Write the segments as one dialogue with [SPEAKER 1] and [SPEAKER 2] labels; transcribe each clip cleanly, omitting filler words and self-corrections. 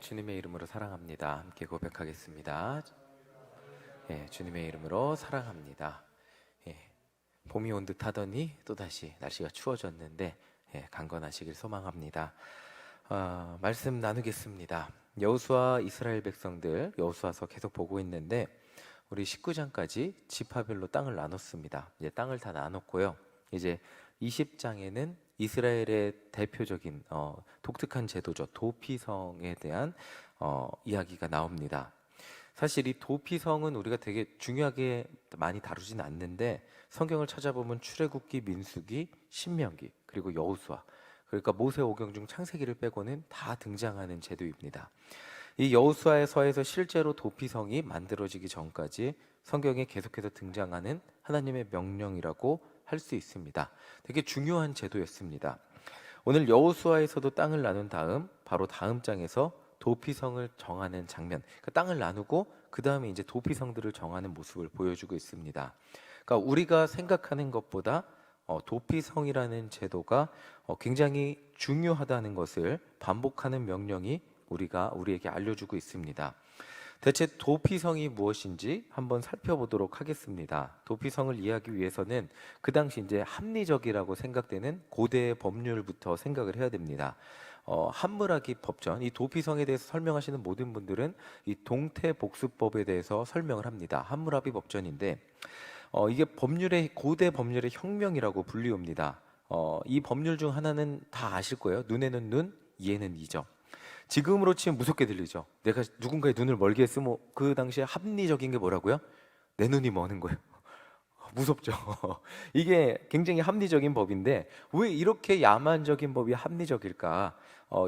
[SPEAKER 1] 주님의 이름으로 사랑합니다. 함께 고백하겠습니다. 주님의 이름으로 사랑합니다. 봄이 온 듯 하더니 또다시 날씨가 추워졌는데 강건하시길 소망합니다. 말씀 나누겠습니다. 여호수아 이스라엘 백성들 여호수아서 계속 보고 있는데 우리 19장까지 지파별로 땅을 나눴습니다. 이제 땅을 다 나눴고요. 이제 20장에는 이스라엘의 대표적인 독특한 제도죠. 도피성에 대한 이야기가 나옵니다. 사실 이 도피성은 우리가 되게 중요하게 많이 다루진 않는데 성경을 찾아보면 출애굽기, 민수기, 신명기, 그리고 여호수아, 그러니까 모세오경 중 창세기를 빼고는 다 등장하는 제도입니다. 이 여호수아서에서 실제로 도피성이 만들어지기 전까지 성경에 계속해서 등장하는 하나님의 명령이라고 할 수 있습니다. 되게 중요한 제도였습니다. 오늘 여호수아에서도 땅을 나눈 다음 바로 다음 장에서 도피성을 정하는 장면, 그러니까 땅을 나누고 그 다음에 이제 도피성들을 정하는 모습을 보여주고 있습니다. 그러니까 우리가 생각하는 것보다 도피성이라는 제도가 굉장히 중요하다는 것을 반복하는 명령이 우리에게 알려주고 있습니다. 대체 도피성이 무엇인지 한번 살펴보도록 하겠습니다. 도피성을 이해하기 위해서는 그 당시 이제 합리적이라고 생각되는 고대의 법률부터 생각을 해야 됩니다. 함무라비 법전, 이 도피성에 대해서 설명하시는 모든 분들은 이 동태복수법에 대해서 설명을 합니다. 함무라비 법전인데 이게 고대 법률의 혁명이라고 불리웁니다. 이 법률 중 하나는 다 아실 거예요. 눈에는 눈, 이에는 이죠. 지금으로 치면 무섭게 들리죠. 내가 누군가의 눈을 멀게 했으면 그 당시에 합리적인 게 뭐라고요? 내 눈이 머는 거예요. 무섭죠. 이게 굉장히 합리적인 법인데 왜 이렇게 야만적인 법이 합리적일까?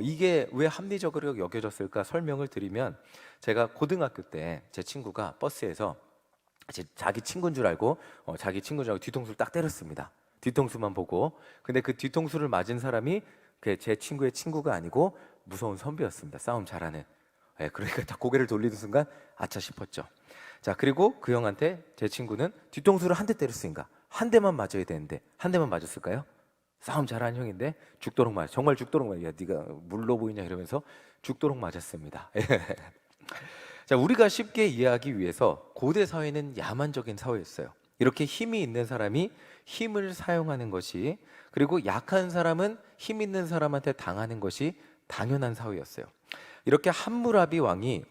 [SPEAKER 1] 이게 왜 합리적으로 여겨졌을까 설명을 드리면, 제가 고등학교 때 제 친구가 버스에서 자기 친구인 줄 알고 뒤통수를 딱 때렸습니다. 뒤통수만 보고. 근데 그 뒤통수를 맞은 사람이 제 친구의 친구가 아니고 무서운 선배였습니다. 싸움 잘하는. 그러니까 딱 고개를 돌리는 순간 아차 싶었죠. 자, 그리고 그 형한테 제 친구는 뒤통수를 한 대 때렸으니까 한 대만 맞아야 되는데 한 대만 맞았을까요? 싸움 잘하는 형인데 죽도록 정말 죽도록 야, 네가 물로 보이냐 이러면서 죽도록 맞았습니다. 자, 우리가 쉽게 이해하기 위해서 고대 사회는 야만적인 사회였어요. 이렇게 힘이 있는 사람이 힘을 사용하는 것이, 그리고 약한 사람은 힘 있는 사람한테 당하는 것이 당연한 사회였어요. 이렇게 함무라비 왕이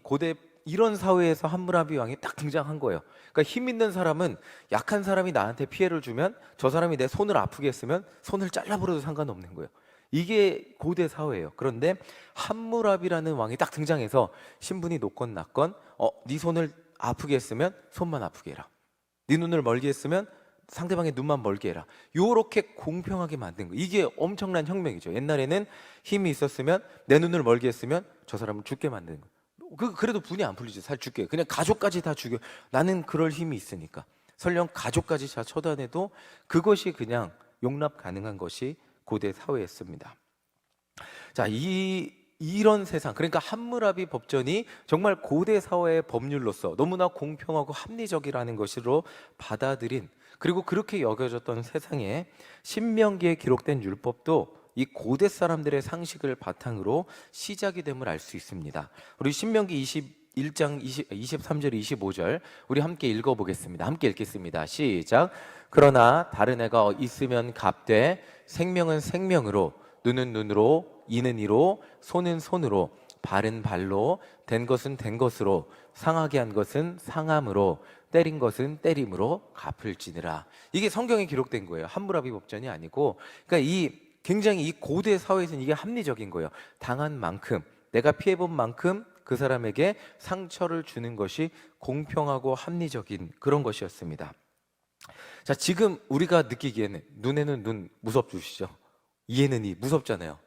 [SPEAKER 1] 이런 사회에서 함무라비 왕이 딱 등장한 거예요. 그러니까 힘 있는 사람은 약한 사람이 나한테 피해를 주면 저 사람이 내 손을 아프게 했으면 손을 잘라버려도 상관없는 거예요. 이게 고대 사회예요. 그런데 함무라비라는 왕이 딱 등장해서 신분이 높건 낮건 네 손을 아프게 했으면 손만 아프게 해라. 네 눈을 멀게 했으면 상대방의 눈만 멀게 해라. 요렇게 공평하게 만든 거. 이게 엄청난 혁명이죠. 옛날에는 힘이 있었으면 내 눈을 멀게 했으면 저 사람을 죽게 만드는 거. 그래도 분이 안 풀리죠. 살 죽게. 그냥 가족까지 다 죽여. 나는 그럴 힘이 있으니까. 설령 가족까지 다 처단해도 그것이 그냥 용납 가능한 것이 고대 사회였습니다. 자, 이런 세상, 그러니까 함무라비 법전이 정말 고대 사회의 법률로서 너무나 공평하고 합리적이라는 것으로 받아들인, 그리고 그렇게 여겨졌던 세상에 신명기에 기록된 율법도 이 고대 사람들의 상식을 바탕으로 시작이 됨을 알 수 있습니다. 우리 신명기 21장 23절 25절 우리 함께 읽어보겠습니다. 함께 읽겠습니다. 시작. 그러나 다른 애가 있으면 값되 생명은 생명으로, 눈은 눈으로, 이는 이로, 손은 손으로, 발은 발로, 된 것은 된 것으로, 상하게 한 것은 상함으로, 때린 것은 때림으로 갚을지니라. 이게 성경에 기록된 거예요. 함무라비 법전이 아니고. 그러니까 굉장히 이 고대 사회에서는 이게 합리적인 거예요. 당한 만큼, 내가 피해본 만큼 그 사람에게 상처를 주는 것이 공평하고 합리적인 그런 것이었습니다. 자, 지금 우리가 느끼기에는 눈에는 눈 무섭주시죠? 이에는 이 무섭잖아요.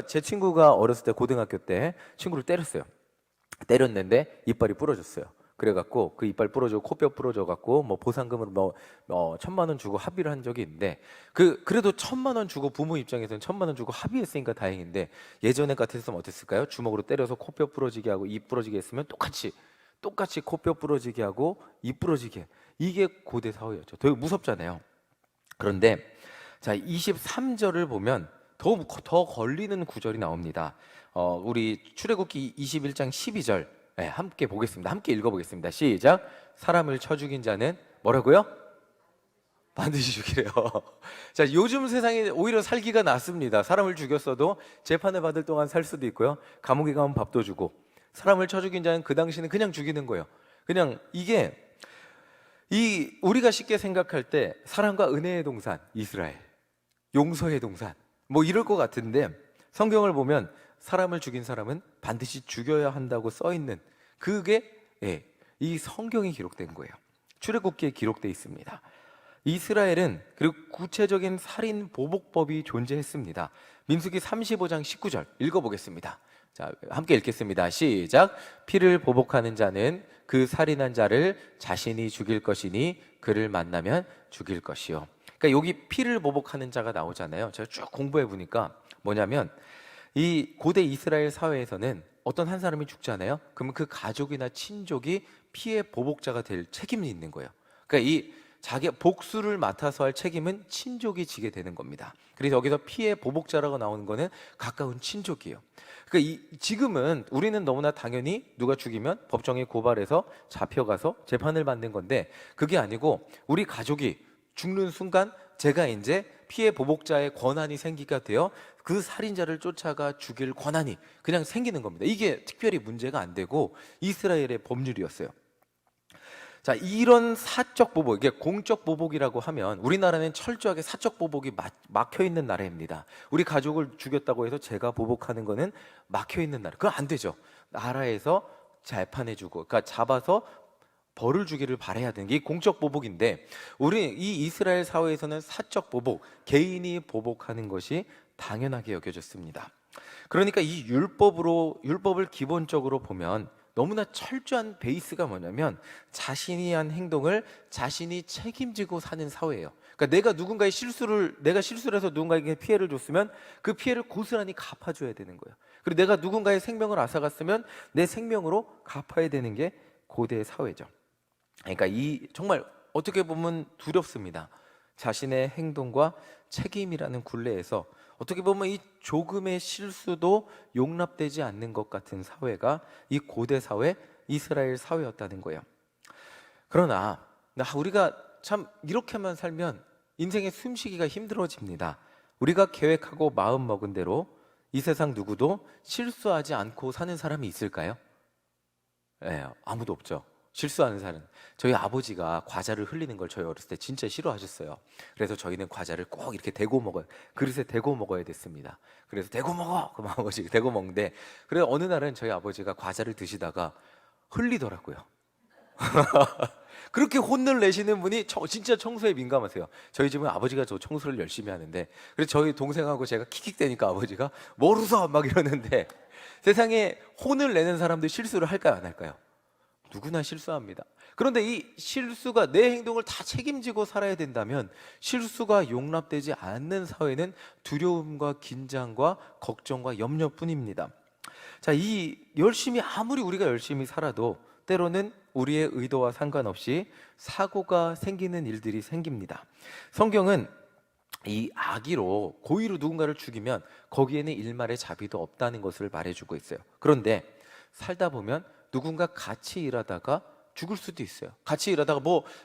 [SPEAKER 1] 제 친구가 어렸을 때 고등학교 때 친구를 때렸는데 이빨이 부러졌어요. 그래갖고 그 이빨 부러지고 코뼈 부러져갖고 보상금으로 1,000만 원 주고 합의를 한 적이 있는데, 그래도 1,000만 원 주고, 부모 입장에서는 1,000만 원 주고 합의했으니까 다행인데, 예전에 같았으면 어땠을까요? 주먹으로 때려서 코뼈 부러지게 하고 입 부러지게 했으면 똑같이 코뼈 부러지게 하고 입 부러지게. 이게 고대 사회였죠. 되게 무섭잖아요. 그런데 자, 23절을 보면 더 걸리는 구절이 나옵니다. 우리 출애굽기 21장 12절 함께 보겠습니다. 함께 읽어보겠습니다. 시작. 사람을 쳐 죽인 자는 뭐라고요? 반드시 죽이래요. 자, 요즘 세상에 오히려 살기가 낫습니다. 사람을 죽였어도 재판을 받을 동안 살 수도 있고요. 감옥에 가면 밥도 주고. 사람을 쳐 죽인 자는 그 당시는 그냥 죽이는 거예요. 그냥 이게 우리가 쉽게 생각할 때 사랑과 은혜의 동산 이스라엘, 용서의 동산 뭐 이럴 것 같은데 성경을 보면 사람을 죽인 사람은 반드시 죽여야 한다고 써 있는 그게 이 성경에 기록된 거예요. 출애굽기에 기록되어 있습니다. 이스라엘은 그리고 구체적인 살인 보복법이 존재했습니다. 민수기 35장 19절 읽어보겠습니다. 자, 함께 읽겠습니다. 시작. 피를 보복하는 자는 그 살인한 자를 자신이 죽일 것이니 그를 만나면 죽일 것이요. 그러니까 여기 피를 보복하는 자가 나오잖아요. 제가 쭉 공부해 보니까 뭐냐면 이 고대 이스라엘 사회에서는 어떤 한 사람이 죽잖아요. 그러면 그 가족이나 친족이 피해 보복자가 될 책임이 있는 거예요. 그러니까 이 자기 복수를 맡아서 할 책임은 친족이 지게 되는 겁니다. 그래서 여기서 피해 보복자라고 나오는 거는 가까운 친족이에요. 그러니까 지금은 우리는 너무나 당연히 누가 죽이면 법정에 고발해서 잡혀가서 재판을 받는 건데 그게 아니고 우리 가족이 죽는 순간 제가 이제 피해 보복자의 권한이 생기게 되어 그 살인자를 쫓아가 죽일 권한이 그냥 생기는 겁니다. 이게 특별히 문제가 안 되고 이스라엘의 법률이었어요. 자, 이런 사적 보복, 이게 공적 보복이라고 하면 우리나라는 철저하게 사적 보복이 막혀 있는 나라입니다. 우리 가족을 죽였다고 해서 제가 보복하는 거는 막혀 있는 나라. 그건 안 되죠. 나라에서 재판해주고, 그러니까 잡아서 벌을 주기를 바라야 되는 게 공적 보복인데 우리 이 이스라엘 사회에서는 사적 보복, 개인이 보복하는 것이 당연하게 여겨졌습니다. 그러니까 이 율법을 기본적으로 보면 너무나 철저한 베이스가 뭐냐면 자신이 한 행동을 자신이 책임지고 사는 사회예요. 그러니까 내가 실수를 해서 누군가에게 피해를 줬으면 그 피해를 고스란히 갚아줘야 되는 거예요. 그리고 내가 누군가의 생명을 앗아갔으면 내 생명으로 갚아야 되는 게 고대 사회죠. 그러니까 정말 어떻게 보면 두렵습니다. 자신의 행동과 책임이라는 굴레에서 어떻게 보면 이 조금의 실수도 용납되지 않는 것 같은 사회가 이 고대 사회, 이스라엘 사회였다는 거예요. 그러나 우리가 참 이렇게만 살면 인생의 숨쉬기가 힘들어집니다. 우리가 계획하고 마음 먹은 대로 이 세상 누구도 실수하지 않고 사는 사람이 있을까요? 네, 아무도 없죠. 실수하는 사람. 저희 아버지가 과자를 흘리는 걸 저희 어렸을 때 진짜 싫어하셨어요. 그래서 저희는 과자를 꼭 이렇게 대고 먹어요. 그릇에 대고 먹어야 됐습니다. 그래서 대고 먹어! 그럼 아버지가 대고 먹는데 그래서 어느 날은 저희 아버지가 과자를 드시다가 흘리더라고요. 그렇게 혼을 내시는 분이 진짜 청소에 민감하세요. 저희 집은 아버지가 저 청소를 열심히 하는데 그래서 저희 동생하고 제가 킥킥대니까 아버지가 뭘 웃어! 막 이러는데 세상에 혼을 내는 사람들 실수를 할까요? 안 할까요? 누구나 실수합니다. 그런데 이 실수가 내 행동을 다 책임지고 살아야 된다면 실수가 용납되지 않는 사회는 두려움과 긴장과 걱정과 염려뿐입니다. 자, 아무리 우리가 열심히 살아도 때로는 우리의 의도와 상관없이 사고가 생기는 일들이 생깁니다. 성경은 이 악의로 고의로 누군가를 죽이면 거기에는 일말의 자비도 없다는 것을 말해주고 있어요. 그런데 살다 보면 누군가 같이 일하다가 죽을 수도 있어요. 같이 일하다가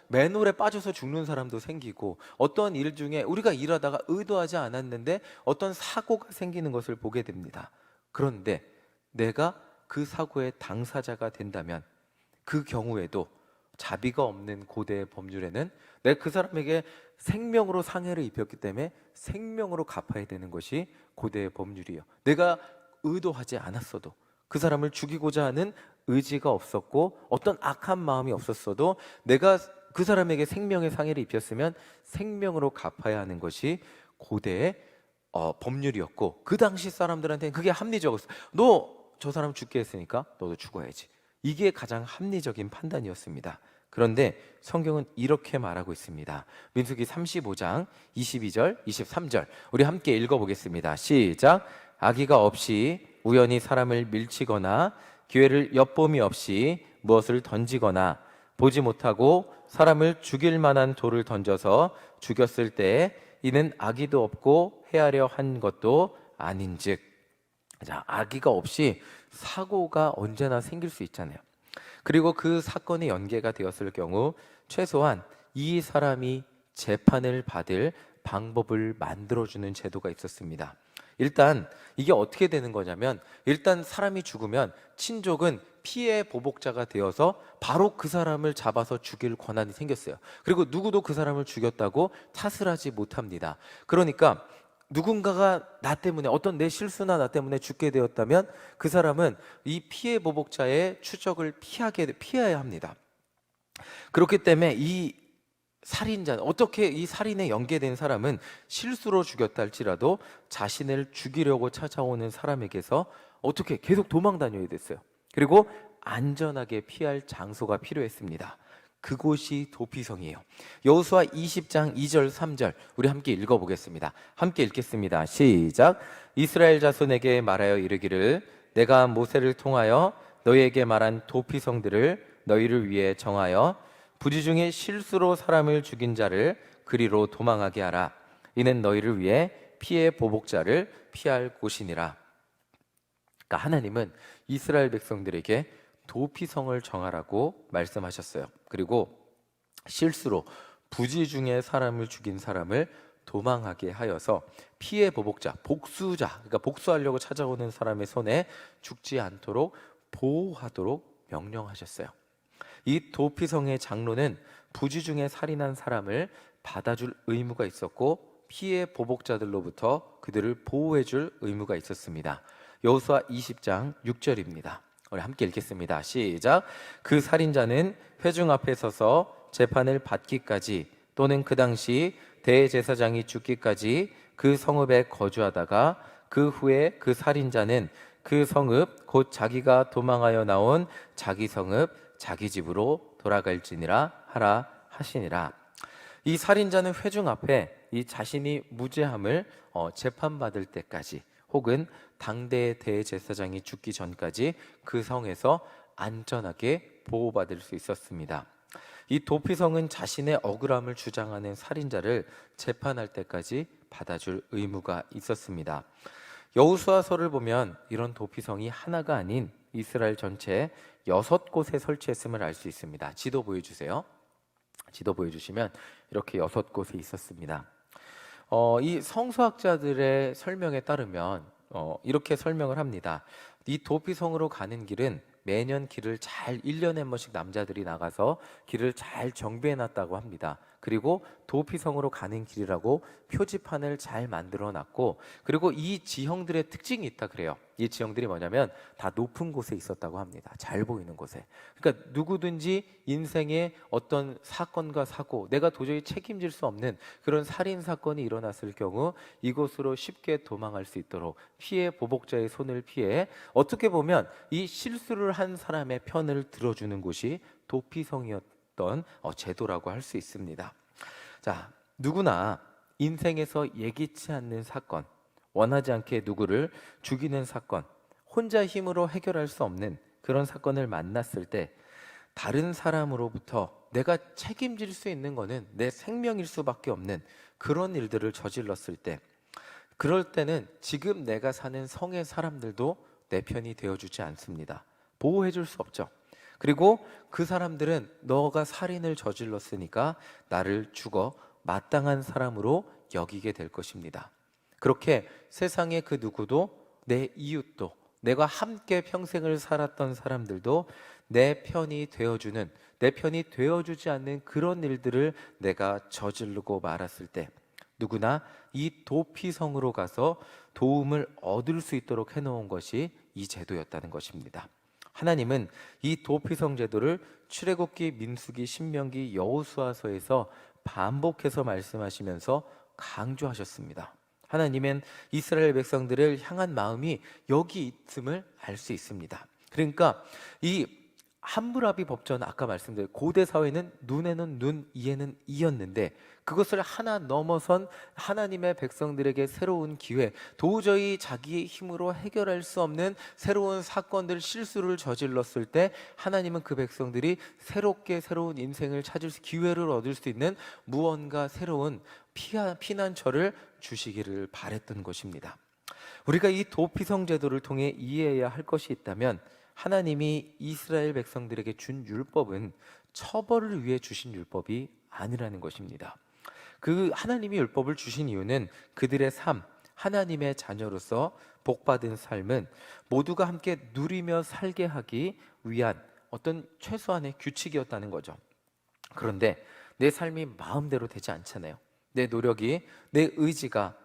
[SPEAKER 1] 맨홀에 빠져서 죽는 사람도 생기고 어떤 일 중에 우리가 일하다가 의도하지 않았는데 어떤 사고가 생기는 것을 보게 됩니다. 그런데 내가 그 사고의 당사자가 된다면 그 경우에도 자비가 없는 고대의 법률에는 내가 그 사람에게 생명으로 상해를 입혔기 때문에 생명으로 갚아야 되는 것이 고대의 법률이에요. 내가 의도하지 않았어도 그 사람을 죽이고자 하는 의지가 없었고 어떤 악한 마음이 없었어도 내가 그 사람에게 생명의 상해를 입혔으면 생명으로 갚아야 하는 것이 고대의 법률이었고 그 당시 사람들한테는 그게 합리적이었어요. 너 저 사람 죽게 했으니까 너도 죽어야지. 이게 가장 합리적인 판단이었습니다. 그런데 성경은 이렇게 말하고 있습니다. 민수기 35장 22절 23절 우리 함께 읽어보겠습니다. 시작. 악의가 없이 우연히 사람을 밀치거나 기회를 엿봄이 없이 무엇을 던지거나 보지 못하고 사람을 죽일 만한 돌을 던져서 죽였을 때 이는 악의도 없고 해하려 한 것도 아닌즉. 자, 악의가 없이 사고가 언제나 생길 수 있잖아요. 그리고 그 사건이 연계가 되었을 경우 최소한 이 사람이 재판을 받을 방법을 만들어주는 제도가 있었습니다. 일단 이게 어떻게 되는 거냐면, 일단 사람이 죽으면 친족은 피해 보복자가 되어서 바로 그 사람을 잡아서 죽일 권한이 생겼어요. 그리고 누구도 그 사람을 죽였다고 탓을 하지 못합니다. 그러니까 누군가가 나 때문에, 어떤 내 실수나 나 때문에 죽게 되었다면 그 사람은 이 피해 보복자의 추적을 피해야 합니다. 그렇기 때문에 이 살인자, 어떻게 이 살인에 연계된 사람은 실수로 죽였다 할지라도 자신을 죽이려고 찾아오는 사람에게서 어떻게 계속 도망 다녀야 됐어요. 그리고 안전하게 피할 장소가 필요했습니다. 그곳이 도피성이에요. 여호수아 20장 2절 3절 우리 함께 읽어보겠습니다. 함께 읽겠습니다. 시작. 이스라엘 자손에게 말하여 이르기를 내가 모세를 통하여 너희에게 말한 도피성들을 너희를 위해 정하여 부지 중에 실수로 사람을 죽인 자를 그리로 도망하게 하라. 이는 너희를 위해 피해 보복자를 피할 곳이니라. 그러니까 하나님은 이스라엘 백성들에게 도피성을 정하라고 말씀하셨어요. 그리고 실수로 부지 중에 사람을 죽인 사람을 도망하게 하여서 피해 보복자, 복수자, 그러니까 복수하려고 찾아오는 사람의 손에 죽지 않도록 보호하도록 명령하셨어요. 이 도피성의 장로는 부지 중에 살인한 사람을 받아줄 의무가 있었고 피해 보복자들로부터 그들을 보호해줄 의무가 있었습니다. 여호수아 20장 6절입니다. 우리 함께 읽겠습니다. 시작. 그 살인자는 회중 앞에 서서 재판을 받기까지 또는 그 당시 대제사장이 죽기까지 그 성읍에 거주하다가 그 후에 그 살인자는 그 성읍 곧 자기가 도망하여 나온 자기 성읍 자기 집으로 돌아갈지니라 하라 하시니라. 이 살인자는 회중 앞에 이 자신이 무죄함을 재판받을 때까지 혹은 당대의 대제사장이 죽기 전까지 그 성에서 안전하게 보호받을 수 있었습니다. 이 도피성은 자신의 억울함을 주장하는 살인자를 재판할 때까지 받아줄 의무가 있었습니다. 여호수아서를 보면 이런 도피성이 하나가 아닌 이스라엘 전체에 6곳에 설치했음을 알 수 있습니다. 지도 보여주세요. 지도 보여주시면 이렇게 6곳에 있었습니다. 이 성서학자들의 설명에 따르면 이렇게 설명을 합니다. 이 도피성으로 가는 길은 매년 길을 잘 1년에 한 번씩 남자들이 나가서 길을 잘 정비해 놨다고 합니다. 그리고 도피성으로 가는 길이라고 표지판을 잘 만들어 놨고, 그리고 이 지형들의 특징이 있다 그래요. 이 지형들이 뭐냐면 다 높은 곳에 있었다고 합니다. 잘 보이는 곳에. 그러니까 누구든지 인생의 어떤 사건과 사고, 내가 도저히 책임질 수 없는 그런 살인 사건이 일어났을 경우 이곳으로 쉽게 도망할 수 있도록 피해 보복자의 손을 피해 어떻게 보면 이 실수를 한 사람의 편을 들어주는 곳이 도피성이었던 제도라고 할 수 있습니다. 자, 누구나 인생에서 예기치 않는 사건, 원하지 않게 누구를 죽이는 사건, 혼자 힘으로 해결할 수 없는 그런 사건을 만났을 때 다른 사람으로부터 내가 책임질 수 있는 거는 내 생명일 수밖에 없는 그런 일들을 저질렀을 때, 그럴 때는 지금 내가 사는 성의 사람들도 내 편이 되어주지 않습니다. 보호해줄 수 없죠. 그리고 그 사람들은 너가 살인을 저질렀으니까 나를 죽어 마땅한 사람으로 여기게 될 것입니다. 그렇게 세상의 그 누구도, 내 이웃도, 내가 함께 평생을 살았던 사람들도 내 편이 되어주는, 내 편이 되어주지 않는 그런 일들을 내가 저지르고 말았을 때 누구나 이 도피성으로 가서 도움을 얻을 수 있도록 해놓은 것이 이 제도였다는 것입니다. 하나님은 이 도피성 제도를 출애굽기, 민수기, 신명기, 여호수아서에서 반복해서 말씀하시면서 강조하셨습니다. 하나님은 이스라엘 백성들을 향한 마음이 여기 있음을 알 수 있습니다. 그러니까 이 함무라비 법전, 아까 말씀드린 고대 사회는 눈에는 눈, 이에는 이였는데 그것을 하나 넘어선 하나님의 백성들에게 새로운 기회, 도저히 자기의 힘으로 해결할 수 없는 새로운 사건들, 실수를 저질렀을 때 하나님은 그 백성들이 새롭게 새로운 인생을 찾을 기회를 얻을 수 있는 무언가 새로운 피난처를 주시기를 바랬던 것입니다. 우리가 이 도피성 제도를 통해 이해해야 할 것이 있다면, 하나님이 이스라엘 백성들에게 준 율법은 처벌을 위해 주신 율법이 아니라는 것입니다. 그 하나님이 율법을 주신 이유는 그들의 삶, 하나님의 자녀로서 복받은 삶은 모두가 함께 누리며 살게 하기 위한 어떤 최소한의 규칙이었다는 거죠. 그런데 내 삶이 마음대로 되지 않잖아요. 내 노력이, 내 의지가,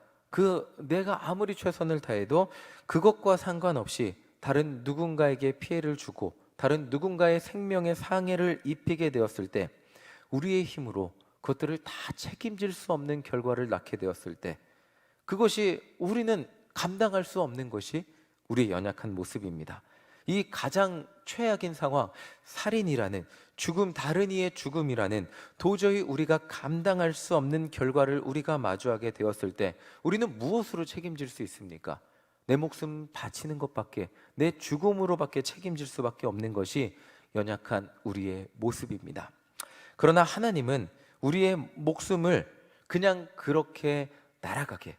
[SPEAKER 1] 내가 아무리 최선을 다해도 그것과 상관없이 다른 누군가에게 피해를 주고 다른 누군가의 생명에 상해를 입히게 되었을 때, 우리의 힘으로 그것들을 다 책임질 수 없는 결과를 낳게 되었을 때, 그것이 우리는 감당할 수 없는 것이 우리의 연약한 모습입니다. 이 가장 최악인 상황, 살인이라는 죽음, 다른 이의 죽음이라는 도저히 우리가 감당할 수 없는 결과를 우리가 마주하게 되었을 때, 우리는 무엇으로 책임질 수 있습니까? 내 목숨 바치는 것밖에, 내 죽음으로밖에 책임질 수밖에 없는 것이 연약한 우리의 모습입니다. 그러나 하나님은 우리의 목숨을 그냥 그렇게 날아가게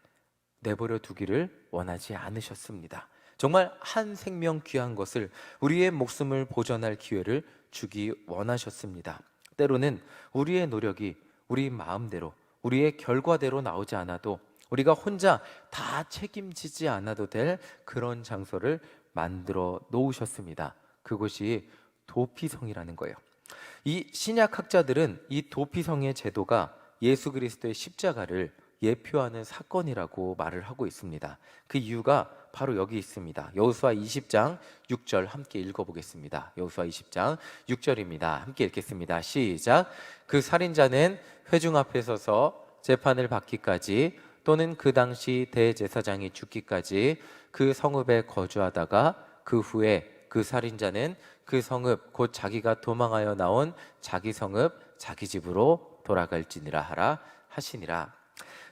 [SPEAKER 1] 내버려 두기를 원하지 않으셨습니다. 정말 한 생명 귀한 것을, 우리의 목숨을 보존할 기회를 주기 원하셨습니다. 때로는 우리의 노력이 우리 마음대로, 우리의 결과대로 나오지 않아도, 우리가 혼자 다 책임지지 않아도 될 그런 장소를 만들어 놓으셨습니다. 그것이 도피성이라는 거예요. 이 신약학자들은 이 도피성의 제도가 예수 그리스도의 십자가를 예표하는 사건이라고 말을 하고 있습니다. 그 이유가 바로 여기 있습니다. 여호수아 20장 6절 함께 읽어보겠습니다. 여호수아 20장 6절입니다. 함께 읽겠습니다. 시작. 그 살인자는 회중 앞에 서서 재판을 받기까지, 또는 그 당시 대제사장이 죽기까지 그 성읍에 거주하다가 그 후에 그 살인자는 그 성읍, 곧 자기가 도망하여 나온 자기 성읍, 자기 집으로 돌아갈지니라 하라 하시니라.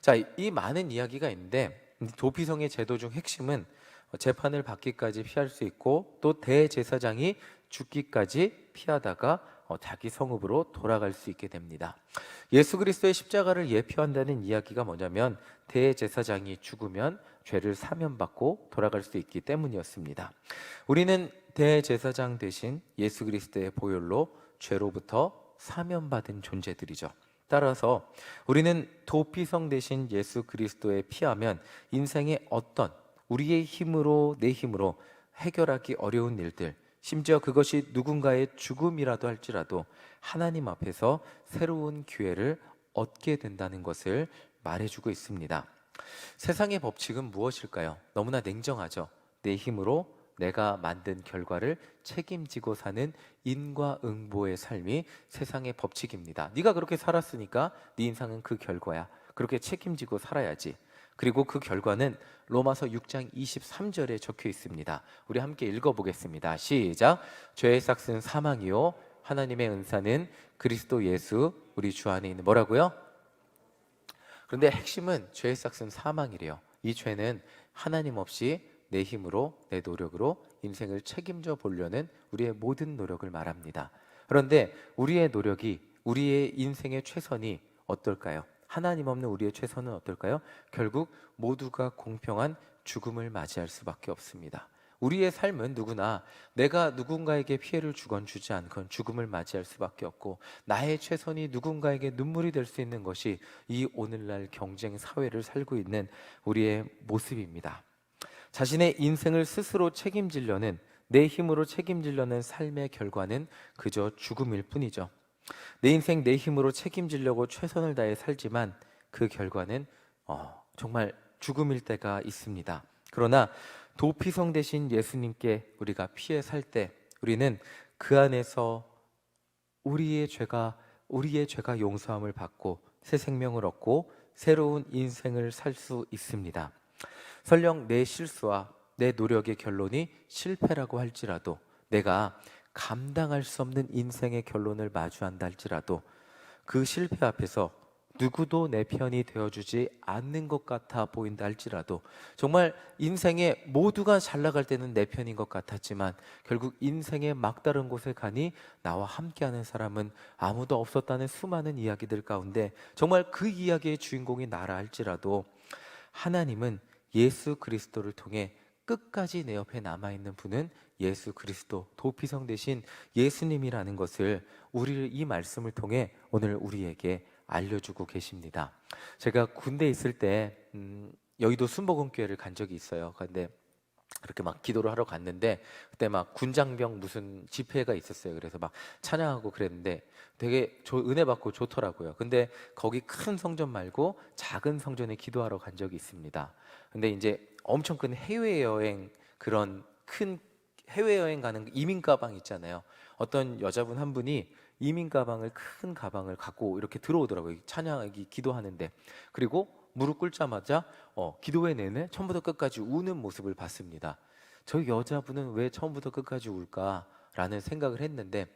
[SPEAKER 1] 자, 이 많은 이야기가 있는데, 도피성의 제도 중 핵심은 재판을 받기까지 피할 수 있고, 또 대제사장이 죽기까지 피하다가 자기 성읍으로 돌아갈 수 있게 됩니다. 예수 그리스도의 십자가를 예표한다는 이야기가 뭐냐면, 대제사장이 죽으면 죄를 사면받고 돌아갈 수 있기 때문이었습니다. 우리는 대제사장 대신 예수 그리스도의 보혈로 죄로부터 사면받은 존재들이죠. 따라서 우리는 도피성 대신 예수 그리스도에 피하면 인생의 어떤, 우리의 힘으로, 내 힘으로 해결하기 어려운 일들, 심지어 그것이 누군가의 죽음이라도 할지라도 하나님 앞에서 새로운 기회를 얻게 된다는 것을 말해주고 있습니다. 세상의 법칙은 무엇일까요? 너무나 냉정하죠. 내 힘으로 내가 만든 결과를 책임지고 사는 인과응보의 삶이 세상의 법칙입니다. 네가 그렇게 살았으니까 네 인생은 그 결과야. 그렇게 책임지고 살아야지. 그리고 그 결과는 로마서 6장 23절에 적혀 있습니다. 우리 함께 읽어보겠습니다. 시작. 죄의 삭은 사망이요 하나님의 은사는 그리스도 예수 우리 주 안에 있는, 뭐라고요? 그런데 핵심은 죄의 삭은 사망이래요. 이 죄는 하나님 없이 내 힘으로, 내 노력으로 인생을 책임져 보려는 우리의 모든 노력을 말합니다. 그런데 우리의 노력이, 우리의 인생의 최선이 어떨까요? 하나님 없는 우리의 최선은 어떨까요? 결국 모두가 공평한 죽음을 맞이할 수밖에 없습니다. 우리의 삶은 누구나 내가 누군가에게 피해를 주건 주지 않건 죽음을 맞이할 수밖에 없고, 나의 최선이 누군가에게 눈물이 될 수 있는 것이 이 오늘날 경쟁 사회를 살고 있는 우리의 모습입니다. 자신의 인생을 스스로 책임지려는, 내 힘으로 책임지려는 삶의 결과는 그저 죽음일 뿐이죠. 내 인생 내 힘으로 책임지려고 최선을 다해 살지만 그 결과는 정말 죽음일 때가 있습니다. 그러나 도피성 대신 예수님께 우리가 피해 살 때, 우리는 그 안에서 우리의 죄가 용서함을 받고 새 생명을 얻고 새로운 인생을 살 수 있습니다. 설령 내 실수와 내 노력의 결론이 실패라고 할지라도, 내가 감당할 수 없는 인생의 결론을 마주한다 할지라도, 그 실패 앞에서 누구도 내 편이 되어주지 않는 것 같아 보인다 할지라도, 정말 인생에 모두가 잘 나갈 때는 내 편인 것 같았지만 결국 인생의 막다른 곳에 가니 나와 함께하는 사람은 아무도 없었다는 수많은 이야기들 가운데 정말 그 이야기의 주인공이 나라 할지라도, 하나님은 예수 그리스도를 통해 끝까지 내 옆에 남아있는 분은 예수 그리스도, 도피성 되신 예수님이라는 것을 우리를 이 말씀을 통해 오늘 우리에게 알려주고 계십니다. 제가 군대에 있을 때 여의도 순복음교회를 간 적이 있어요. 근데 그렇게 막 기도를 하러 갔는데 그때 막 군장병 무슨 집회가 있었어요. 그래서 막 찬양하고 그랬는데 되게 은혜 받고 좋더라고요. 근데 거기 큰 성전 말고 작은 성전에 기도하러 간 적이 있습니다. 근데 이제 엄청 큰 해외여행, 그런 큰 해외여행 가는 이민 가방 있잖아요. 어떤 여자분 한 분이 이민 가방을, 큰 가방을 갖고 이렇게 들어오더라고요. 찬양하기 기도하는데. 그리고 무릎 꿇자마자 기도회 내내 처음부터 끝까지 우는 모습을 봤습니다. 저 여자분은 왜 처음부터 끝까지 울까라는 생각을 했는데,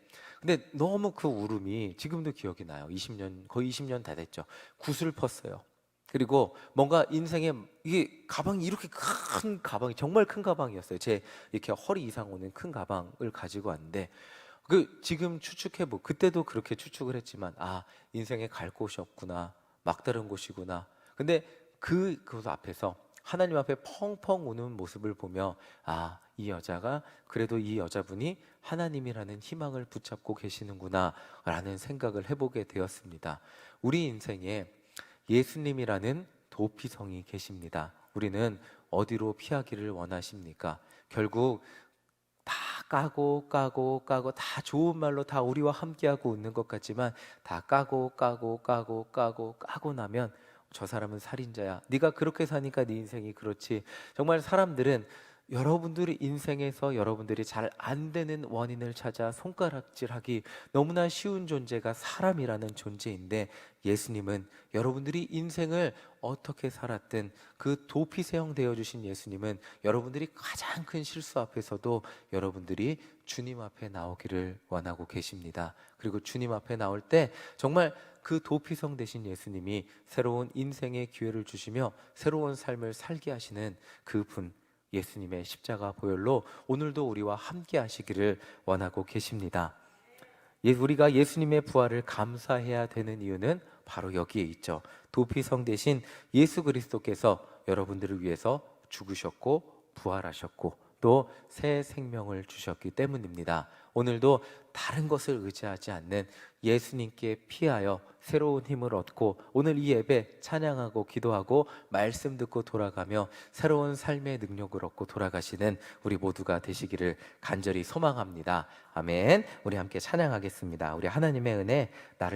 [SPEAKER 1] 근데 너무 그 울음이 지금도 기억이 나요. 20년, 거의 20년 다 됐죠. 구슬펐어요. 그리고 뭔가 인생에 이게 가방이 이렇게 큰 가방이, 정말 큰 가방이었어요. 제 이렇게 허리 이상 오는 큰 가방을 가지고 왔는데, 지금 추측해보, 그때도 그렇게 추측을 했지만, 아, 인생에 갈 곳이 없구나, 막다른 곳이구나. 근데 그곳 앞에서 하나님 앞에 펑펑 우는 모습을 보며, 아, 이 여자가, 그래도 이 여자분이 하나님이라는 희망을 붙잡고 계시는구나 라는 생각을 해보게 되었습니다. 우리 인생에 예수님이라는 도피성이 계십니다. 우리는 어디로 피하기를 원하십니까? 결국 다 까고 다 좋은 말로 다 우리와 함께하고 웃는 것 같지만, 다 까고 나면 저 사람은 살인자야, 네가 그렇게 사니까 네 인생이 그렇지. 정말 사람들은 여러분들의 인생에서 여러분들이 잘 안 되는 원인을 찾아 손가락질하기 너무나 쉬운 존재가 사람이라는 존재인데, 예수님은 여러분들이 인생을 어떻게 살았든 그 도피세형 되어주신 예수님은 여러분들이 가장 큰 실수 앞에서도 여러분들이 주님 앞에 나오기를 원하고 계십니다. 그리고 주님 앞에 나올 때 정말 그 도피성 되신 예수님이 새로운 인생의 기회를 주시며 새로운 삶을 살게 하시는 그분, 예수님의 십자가 보혈로 오늘도 우리와 함께 하시기를 원하고 계십니다. 우리가 예수님의 부활을 감사해야 되는 이유는 바로 여기에 있죠. 도피성 대신 예수 그리스도께서 여러분들을 위해서 죽으셨고 부활하셨고 또 새 생명을 주셨기 때문입니다. 오늘도 다른 것을 의지하지 않는 예수님께 피하여 새로운 힘을 얻고, 오늘 이 예배 찬양하고 기도하고 말씀 듣고 돌아가며 새로운 삶의 능력을 얻고 돌아가시는 우리 모두가 되시기를 간절히 소망합니다. 아멘. 우리 함께 찬양하겠습니다. 우리 하나님의 은혜, 나를